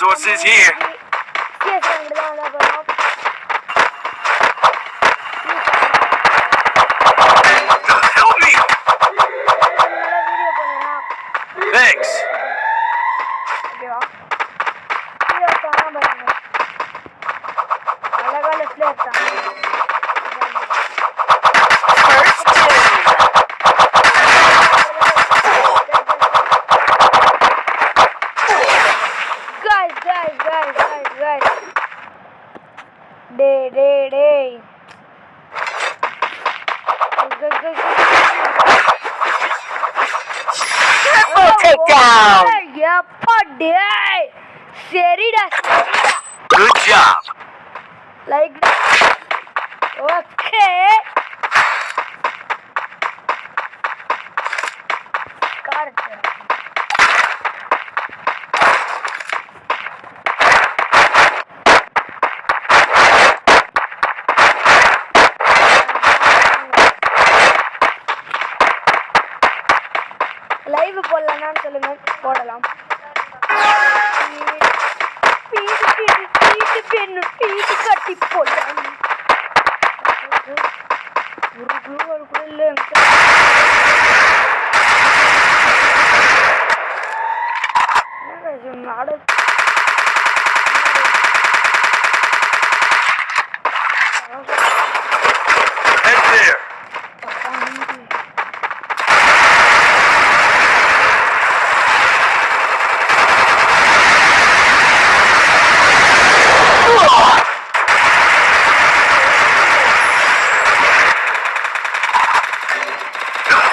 resources here. Help me! Thanks. Guys. Day. Triple takedown. சரிடா Good job. like okay live போடலாம்னு சொல்லுங்க போடலாம் beat கட்டி போடலாம் ஒரு குளோவர் கூட இல்லை நாடு Head there.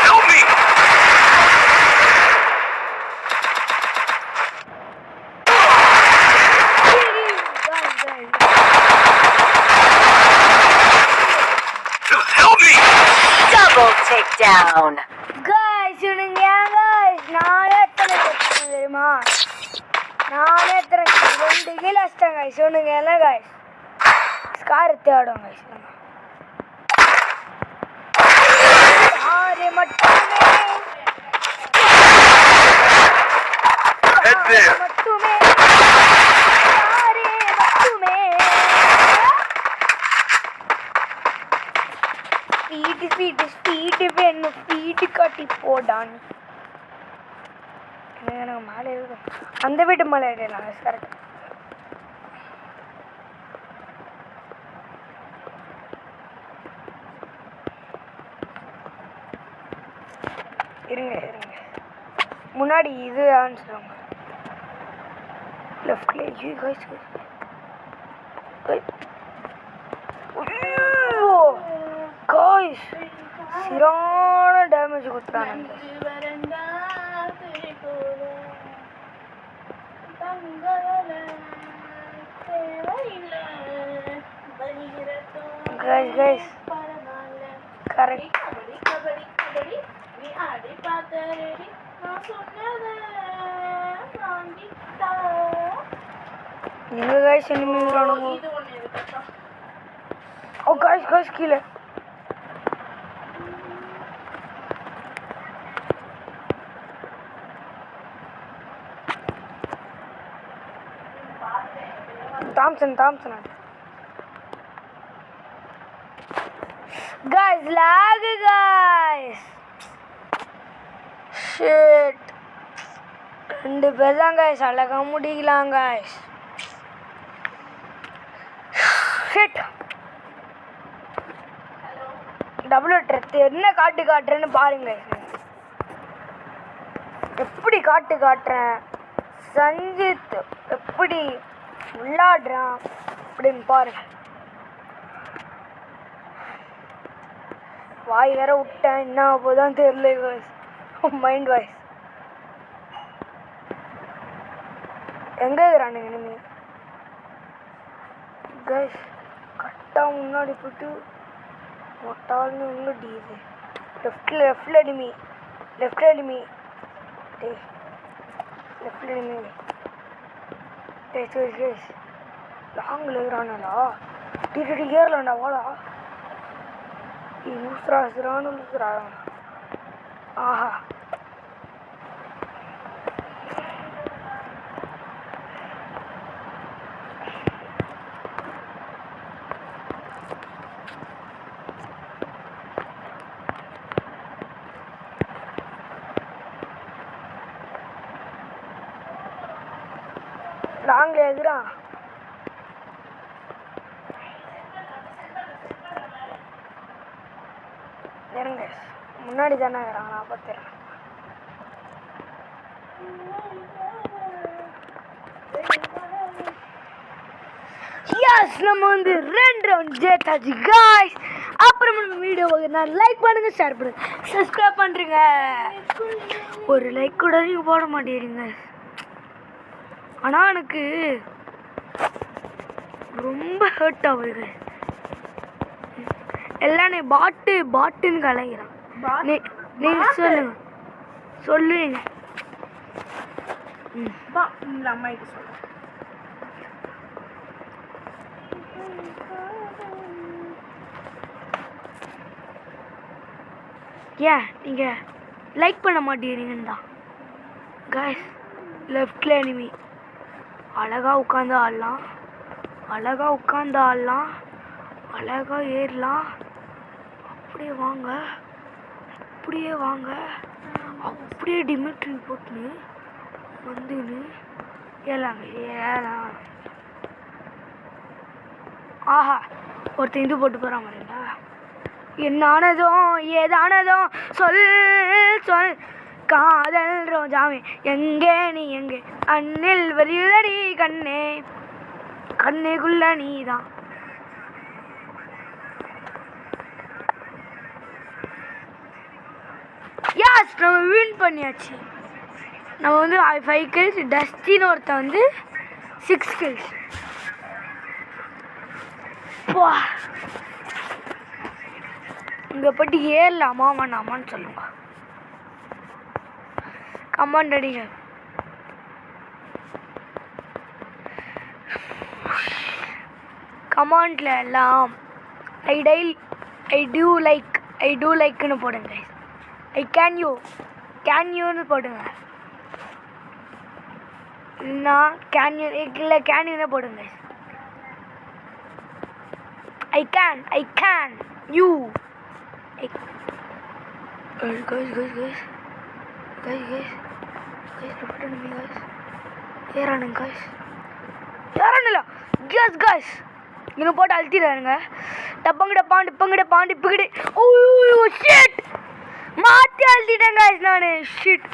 Help me! Help me! Double takedown. guys நானே எத்தனை தெரியுமா ரெண்டு கீழே அடிச்சிட்டேன் guys சொல்லுங்க என்ன guys ஸ்கார் தேடும் guys மட்டுமே Head there. மட்டுமே ஸ்பீடு வேணும் ஸ்பீடு கட்டி போடான் எனக்கு மேலே அந்த வீட்டு மேலே ஏறிடலாம் கரெக்ட் இருங்க முன்னாடி இது ஆன்சருங்க லெஃப்ட்ல காய்ஸ் சிறான டேமேஜ் கொடுத்தாங்க guys கரெக்ட் எங்க guys enemy வரானுங்க ஓ guys கீழே Thompson guys lag guys shit ரெண்டு பேர் தான் guys அழகா முடிக்கலாம் guys shit டபுள் ட்ரெத் என்ன காட்டுறேன்னு பாருங்க எப்படி காட்டுறேன் சஞ்சித் எப்படி விளையாடுறான் அப்படின்னு பாருங்க வாய் வேற விட்டேன் என்ன போதான் தெரியல மைண்ட் வாய்ஸ் எங்க இருக்கிறானுங்க இனிமே கைஸ் கரெக்டா முன்னாடி போட்டு மொட்டால்னு எங்க டீது லெஃப்ட்ல எனிமி லெஃப்ட்ல எனிமி லாங்கில் இருக்கிறானடா டிடி ஏறலண்டா வாடா லூசுரா ஆஹா லாங்கில் எகுறான். இருங்க முன்னாடி தானே இருக்கிறாங்க, நான் பார்த்துறேன். எஸ் நம்ம வந்து 2 ரவுண்ட் ஜெயித்தாச்சு காய்ஸ். அப்புறம் நம்ம வீடியோ நான் லைக் பண்ணுங்க, ஷேர் பண்ணுங்க, சப்ஸ்கிரைப் பண்ணுறீங்க. ஒரு லைக் கூட நீங்கள் போட மாட்டேறீங்க. ஆனால் எனக்கு ரொம்ப ஹர்ட் ஆகுது. எல்லாம் நீ பாட்டுன்னு கலைகிறான். நீங்கள் சொல்லுவீங்க. அம்மாயிட்டு சொல்லுங்க. ஏன் நீங்கள் லைக் பண்ண மாட்டேங்கிறீங்கன்னு தான் காய்ஸ். லெஃப்டில் எனிமி அழகாக உட்காந்து ஆடலாம், அழகாக ஏறலாம். அப்படியே வாங்க, அப்படியே டிமிட்ரி போட்டுன்னு வந்துன்னு ஏலாம். ஆஹா, ஒருத்தன் இது போட்டு போகிறான் மாதிரிங்களா? என்னானதோ ஏதானதோ சொல் காதல் ரோஜாவே எங்கே நீ எங்கே அண்ணில் வருதடி கண்ணுக்குள்ள நீதான். யாஸ் நம்ம வின் பண்ணியாச்சு. நம்ம வந்து 5 kills, டஸ்டின்னு ஒருத்தன் வந்து 6 kills. இங்கே போட்டு ஏறலாமா வேணாமான்னு சொல்லுங்க. கமெண்ட் அடிங்க. கமெண்ட்ல எல்லாம் ஐ டூ லைக்னு போடுங்க. ஐ கேன் யூன்னு போடுங்க. இல்லைன்னா கேன்யூன்னு போடுங்க. I can you guys ஏறானுங்க guys இன்னும் போட்டு அழுத்திடுறாருங்க. டப்பங்கிட்ட பாண்டு பிகிடு. ஓ ஷிட், மாற்றி அழுத்திட்டேன் guys நான். ஷிட்,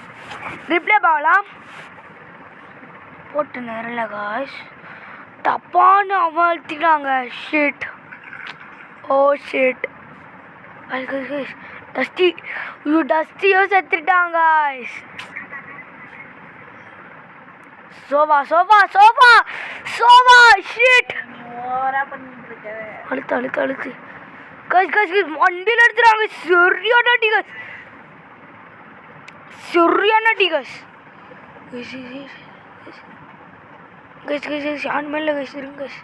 ரிப்ளே பார்க்கலாம் போட்டு நேரில் guys. டப்பான்னு அவன் அழுத்திட்டாங்க. Shit, oh shit guys. டஸ்டியோ செத்துட்டாங்க guys. சோவா ஷிட், ஓவரா பண்ணிட்டு இருக்க. அழுத்து guys மண்டியில் எடுத்துறாங்க. சரியான டி guys. யார் மேலே guys இருங்க guys.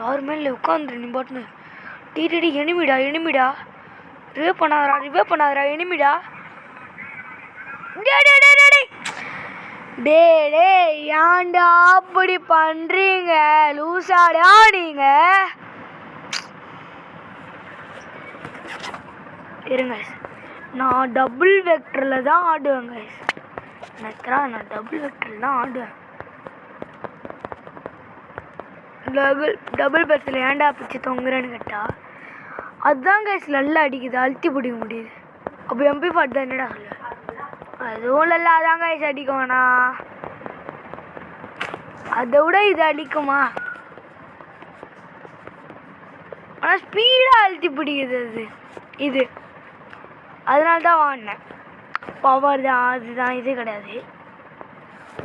யார் மேலே உட்காந்துரு நீ பாட்டுன்னு. டீ எனிமிடா ரிவே பண்ணாதரா எனிமிடா. டே ஏன்டா அப்படி பண்றீங்க? லூசாடா நீங்க. இருங்க நான் டபுள் வெக்டரில் தான் ஆடுவேங்க. நான் டபுள் வெக்டரில் தான் ஆடுவேன். டபுள் வெக்டரில் ஏன்டா பிச்சு தொங்குறேன்னு கேட்டா அதுதான் கைஸ் நல்லா அடிக்குது, அழுத்தி பிடிக்க முடியுது. அப்போ MP40 தான் என்னடா சொல்லு? அதுவும் நல்லா அதான் கைஸ் அடிக்கும்ண்ணா. அதை விட இது அடிக்குமா? ஆனால் ஸ்பீடாக அழுத்தி பிடிக்குது இது. அதனால தான் வாங்கினேன். பவர் தான் அதுதான், இது கிடையாது.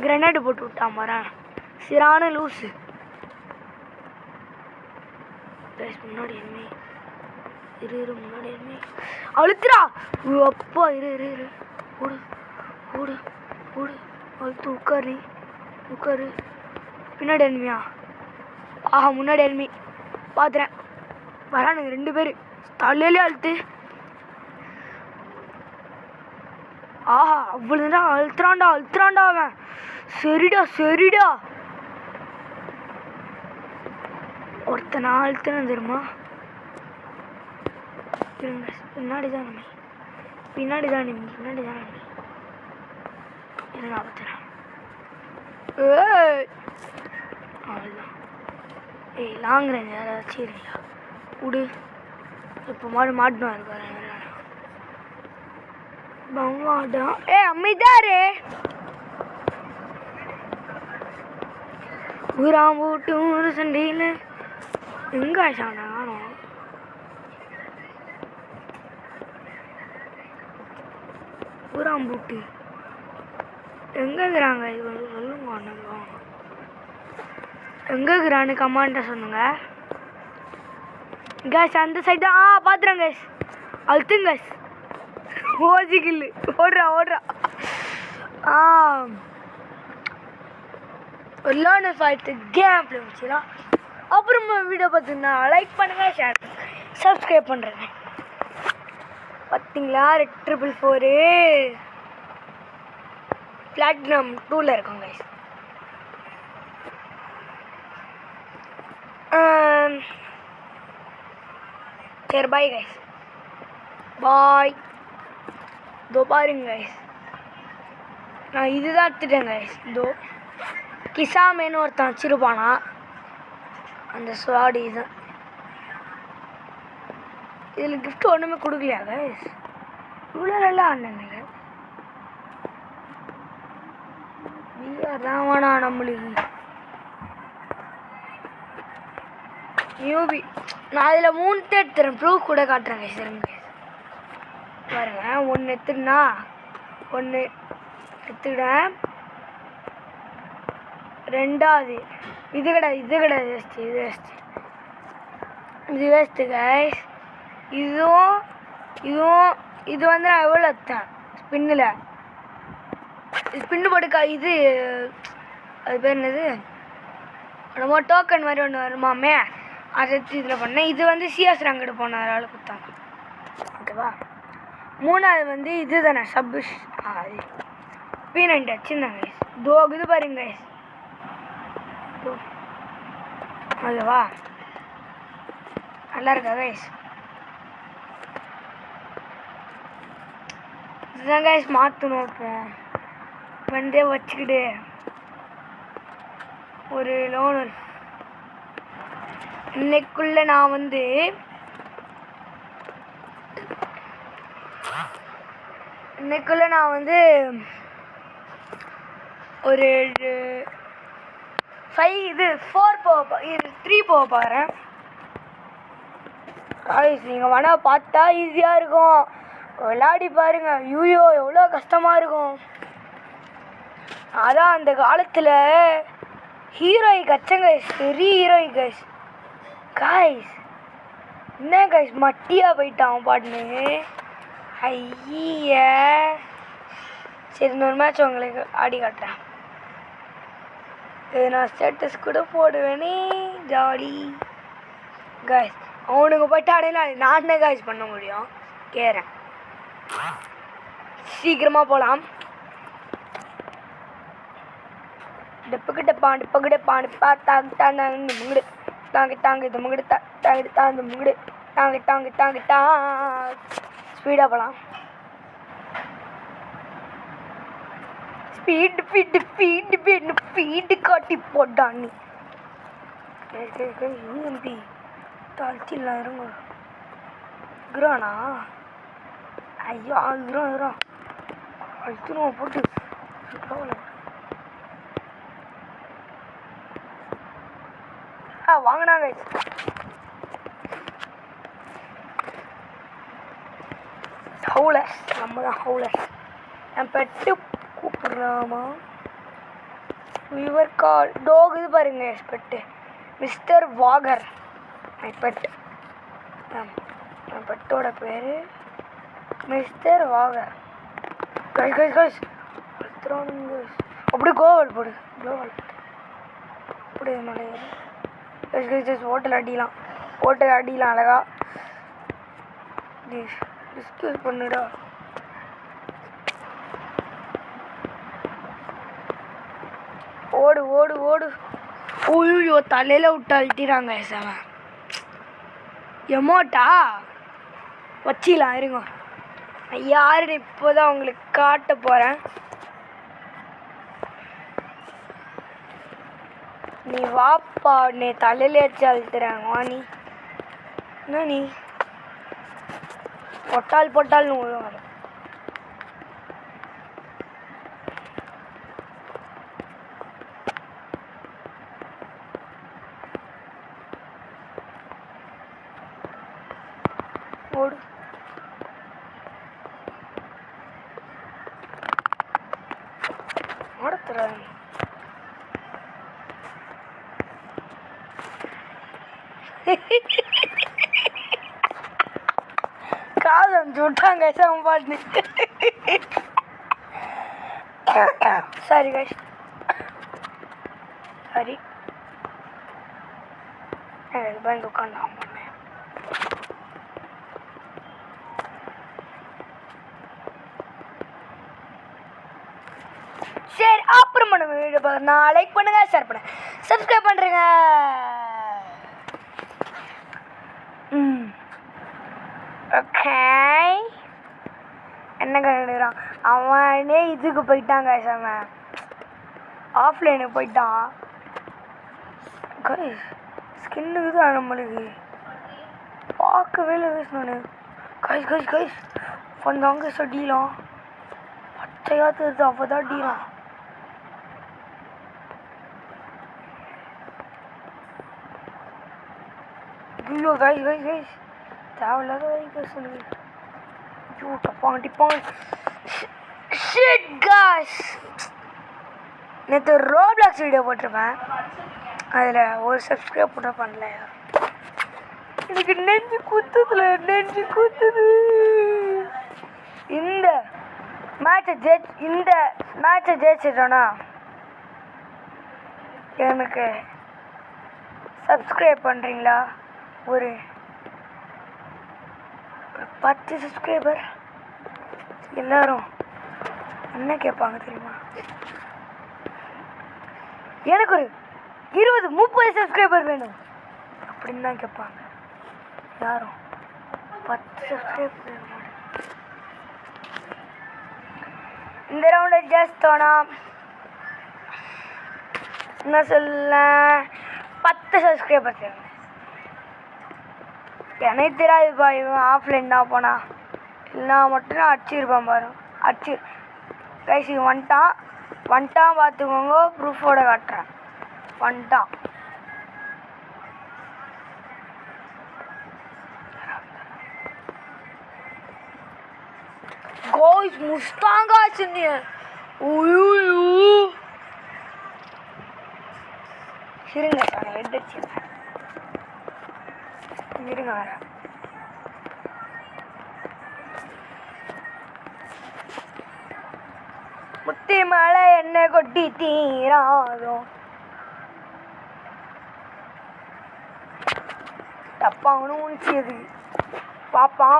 கிரனேடு போட்டு விட்டான் மரம். சிறான லூஸு. முன்னாடி என்மை முன்னாடி என்மை அழுத்துறா. அப்பா இரு ஓடு அழுத்து உட்காரு. பின்னாடி என்மையா? ஆஹா, முன்னாடி என்மை பார்த்துறேன். வரானுங்க 2 பேர். தலையிலே அழுத்து. ஆஹா, அவ்வளோதான். அழுத்துறான்டா அவன். சரிடா ஒருத்தனா அழுத்துன்னு தெரியுமா? பின்னாடி தான் நான் பார்த்துறேன். அவ்வளோதான். ஏய் லாங் ரேஞ்ச் யாராச்சும் இல்லையா விடு. இப்போ மாட்டணும் இருக்காரு பவாடா. ஏ அம்மிதாரு ஊராம்பூட்டு ஊரு சண்டையில் எங்கே ஆச்சாண்டா நானும் ஊராம்பூட்டு எங்கே இருக்கிறாங்க இது சொல்லுங்க அண்ணா எங்கே இருக்கிறான்னு கமாண்ட சொல்லுங்க கேஸ். அந்த சைடு தான் பார்த்துறேன் கேஸ். அழுத்துங்க கேஸ். ஓசிக்கில்லு ஓடுறா. ஒரு லேர்னர் ஃபைட்டு கேம் பிளே வச்சுக்கலாம். அப்புறமா வீடியோ பார்த்துருந்தா லைக் பண்ணுங்கள், ஷேர் பண்ணுங்கள், சப்ஸ்கிரைப் பண்ணுறேங்க. பார்த்தீங்களா 444 பிளாட்டினம் 2ல் இருக்கோம் கைஸ். சரி பாய் கைஸ், பாய். இதோ பாருங்க கைஸ், நான் இதுதான் எடுத்துட்டேன் கைஸ். இதோ கிசாமேன்னு ஒருத்தன் வச்சிருப்பானா அந்த ஸ்வாடு. இதுதான். இதில் கிஃப்ட் ஒன்றுமே கொடுக்கலையா கைஸ்? இவ்வளோ நல்லா ஆனேங்க. விஆர் தான் வேணா நம்மளுக்கு நியூபி. நான் அதில் 3 எடுத்துறேன், ப்ரூஃப் கூட காட்டுறேன் கைஸ். சரிங்க கைஸ் பாருங்க, 1 எடுத்துனா 1 எடுத்துக்கிட்டேன். 2வது இது கிடையாது வேஸ்ட்டு. இது வேஸ்ட்டு கைஸ். இதுவும் இது வந்து நான் எவ்வளோ எடுத்தேன் ஸ்பின்னில். ஸ்பின்னு போட்டுக்கா. இது அது பேர் என்னது, நம்ம டோக்கன் மாதிரி ஒன்று வருமாமே, அதை எடுத்து இதில் பண்ணேன். இது வந்து சிஎஸ் ரேங்கடு போன ஆள் கொடுத்தாங்க. ஓகேவா. 3வது வந்து இது தானே சப்பு அது P90 வச்சுருந்தாங்க கைஸ். இது பாருங்க கைஸ். ஓகேவா, நல்லா இருக்கா கைஸ்? இதுதான் கைஸ் மாற்றணும். இப்போ வந்து வச்சுக்கிட்டு ஒரு லோன் இன்னைக்குள்ள நான் வந்து ஒரு 3 போக போகிறேன். நீங்கள் வேணால் பார்த்தா ஈஸியாக இருக்கும், விளையாடி பாருங்க. ஐயோ எவ்வளோ கஷ்டமாக இருக்கும். அதான் அந்த காலத்தில் ஹீரோய் கச்சங்க சரி. ஹீரோய் கைஸ் என்ன கைஸ் மட்டியாக போயிட்டான் பாட்டுன்னு. ஐய சரி, இன்னொரு மேட்ச் உங்களுக்கு ஆடி காட்டுறேன். இது நான் ஸ்டேட்டஸ் கூட போடுவேனே, ஜாலி கைஸ். அவனுக்கு போய்ட்டு அடையலாம், நான் என்ன கைஸ் பண்ண முடியும் கேட்குறேன். சீக்கிரமாக போகலாம். டிப்பா தாங்க ஸ்பீடாக போகலாம். ஸ்பீடு காட்டி போட்டான். தம்பி தாழ்ச்சிடலாம் இருங்க. கிரானா ஐயோ கிரா அழுத்துருவோம் போட்டு. வாங்கினாங்க ஹவுலர். நம்ம தான் ஹவுலர். என் பெட்டு கூப்பிடுறாமா யுவர் கால் டாக். இது பாருங்க பெட்டு மிஸ்டர் வாகர். My pet. என் பெட்டோட பேர் மிஸ்டர் வாகர். கைஸ் அப்படி கோவல் போடு. அப்படி ஹோட்டல் அடிக்கலாம் அழகா. டிஸ்கஸ் பண்ணுடா. ஓடு. ஐயோ தலையில் விட்டு அழுத்திடுறாங்க சார். எமோட்டா வச்சிடலாம் இருங்க. யாருன்னு இப்போதான் உங்களுக்கு காட்ட போகிறேன். நீ வாப்பா நீ தலையில வச்சு அழுத்துறாங்க வா நீ என்ன நீ பொட்டால் பொட்டால்னு விழுவாங்க ஓடு ஓடத்துறாங்க காலம் சுட்டாங்க சம்பாட்டு சரி கைஸ் சரி பயந்து உட்காந்து சரி அப்புறம் நம்ம வீடியோ பார்த்தா லைக் பண்ணுங்க ஷேர் பண்ணுங்க சப்ஸ்கிரைப் பண்ணுறேங்க ஓகே என்ன கண்டுக்கிறான் அவனே இதுக்கு போயிட்டாங்க அவன் ஆஃப்லைனுக்கு போயிட்டான் ஸ்கின்னுக்கு தான் நம்மளுக்கு பார்க்கவே இல்லை நான் கைஸ் வந்தாங்க சொடிலாம் பச்சையாக தெரியுது அப்போ தான் அடிக்கிறான் ஐயோ கைஸ் தேவையில்லாத கைஸ் சொல்லுங்க ஐயோ டப்பாங்க ஷிட் கைஸ் நேற்று ரோப்ளாக்ஸ் வீடியோ போட்டிருப்பேன் அதில் ஒரு சப்ஸ்கிரைப் கூட பண்ணல எனக்கு நெஞ்சு குத்துது இந்த மேட்சை ஜெயிச்சிட்டோன்னா எனக்கு சப்ஸ்கிரைப் பண்ணுறீங்களா ஒரு 10 சப்ஸ்கிரைபர் எல்லாரும் என்ன கேட்பாங்க தெரியுமா எனக்கு ஒரு 20-30 சப்ஸ்கிரைபர் வேணும் அப்படின்னு தான் கேட்பாங்க யாரும் 10 சப்ஸ்கிரைபர் இந்த ரவுண்டை ஜெயிச்சிட்டோன்னா என்ன சொல்ல 10 சப்ஸ்கிரைபர் தேவை எனக்கு தெரியாதுப்பா இவன் ஆஃப்லைன் தான் போனா இல்லைனா மட்டும் அடிச்சிருப்பான் பாரு கைஸ் வந்துட்டான் பார்த்துக்கோங்க ப்ரூஃபோட காட்டுறேன் வந்துட்டான் கோய்ஸ் முஸ்தாங்க ஆச்சுங்க இருங்க நான் எடுத்துருக்கேன் இருங்க வர முத்தி மழை என்ன கொட்டி தீராதும் தப்பாங்கன்னு உணிச்சியது வாப்பா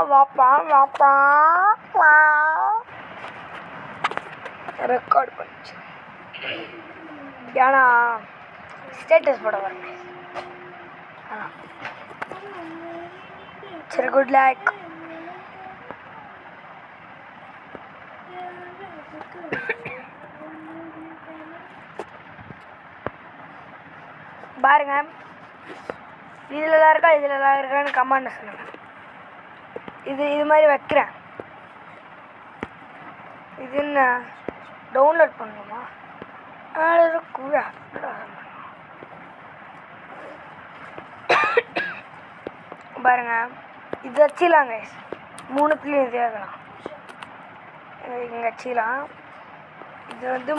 ரெக்கார்ட் பண்ணிச்சு ஏன்னா ஸ்டேட்டஸ் போட வரேன் சரி குட் லைக் பாருங்க இதில் தான் இருக்கான்னு கமெண்ட் சொல்லுங்க இது மாதிரி வைக்கிறேன் இது என்ன டவுன்லோட் பண்ணணுமா இருக்குயா பாருங்க இது வச்சிடலாங்க 3த்துலேயும் இது ஆகலாம் இங்கே வச்சிடலாம் இது வந்து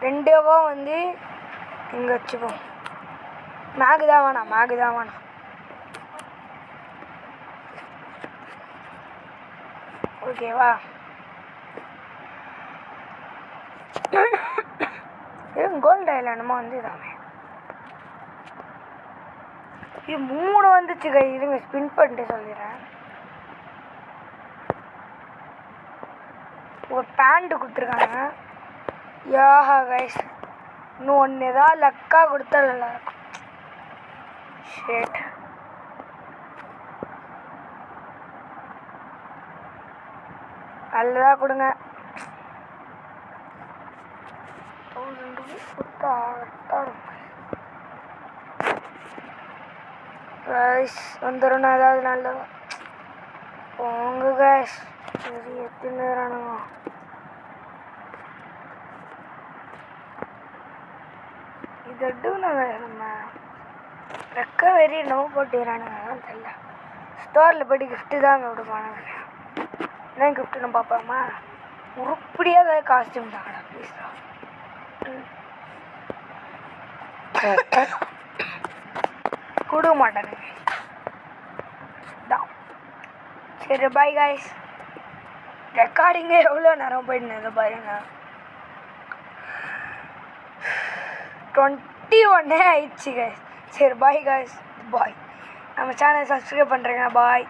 2 வந்து இங்கே வச்சுப்போம் மேகு தான் வேணாம் ஓகேவா கோல்டு ஐலாண்டுமா வந்து இதாமே இது 3 வந்துச்சு கை இருங்க ஸ்பின் பண்ணிட்டு சொல்லிடுறேன் ஒரு பேண்ட்டு கொடுத்துருக்காங்க யாஹா கைஸ் இன்னும் ஒன்று ஏதாவது லக்காக கொடுத்தா நல்லாயிருக்கும் ஷேட் நல்லதாக கொடுங்க 1000 கொடுத்தா கரெக்டாக இருக்கும் கைஸ் வந்துடும் நான் ஏதாவது நல்லது போங்க கைஸ் சரி எத்தனை நேரானுங்க இது எடுக்கணும் நம்ம ரெக்க வெறி என்னவோ போட்டுக்கிறானுங்க தெரியல ஸ்டோரில் போய்ட்டு கிஃப்ட்டு தாங்க விடுவானுங்க என்ன கிஃப்ட்டுன்னு பார்ப்போமா உருப்படியாக ஏதாவது காஸ்டியூம் தாங்கடா ப்ளீஸ் கொடுக்க மாட்டானுங்க தான் சரி பாய் காய்ஸ் ரெக்கார்டிங்கே எவ்வளோ நேரம் போயிட்டு பாருங்க 21 ஆயிடுச்சு கைஸ் சரி பாய் காய்ஸ் பாய் நம்ம சேனல் சப்ஸ்கிரைப் பண்ணுறேங்க பாய்